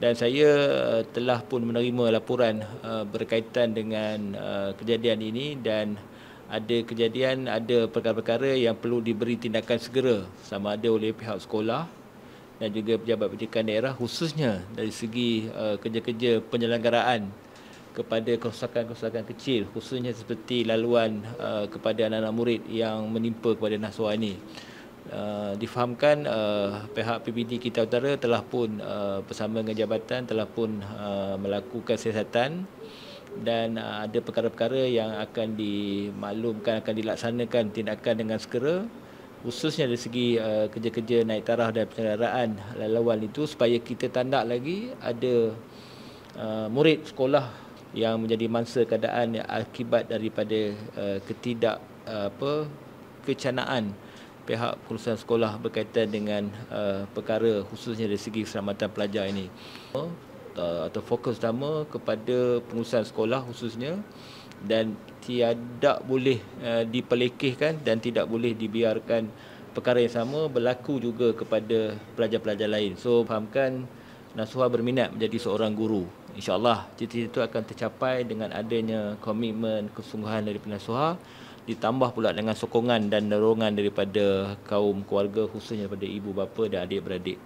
Dan saya telah pun menerima laporan berkaitan dengan kejadian ini, dan ada perkara-perkara yang perlu diberi tindakan segera sama ada oleh pihak sekolah dan juga pejabat pendidikan daerah, khususnya dari segi kerja-kerja penyelenggaraan kepada kerosakan-kerosakan kecil, khususnya seperti laluan kepada anak-anak murid yang menimpa kepada Nasuha ini. Difahamkan pihak PBD Kita Utara telah pun bersama dengan jabatan telah pun melakukan siasatan, dan ada perkara-perkara yang akan dimaklumkan, akan dilaksanakan tindakan dengan segera, khususnya dari segi kerja-kerja naik taraf dan penyelenggaraan laluan itu, supaya kita tandak lagi ada murid sekolah yang menjadi mangsa keadaan akibat daripada kecanaan pihak pengurusan sekolah berkaitan dengan perkara khususnya dari segi keselamatan pelajar ini. Atau fokus utama kepada pengurusan sekolah khususnya, dan tidak boleh dipelekehkan dan tidak boleh dibiarkan perkara yang sama berlaku juga kepada pelajar-pelajar lain. So, fahamkan Nasuha berminat menjadi seorang guru. InsyaAllah cita-cita itu akan tercapai dengan adanya komitmen, kesungguhan daripada Nasuha, ditambah pula dengan sokongan dan dorongan daripada kaum keluarga, khususnya daripada ibu bapa dan adik-beradik.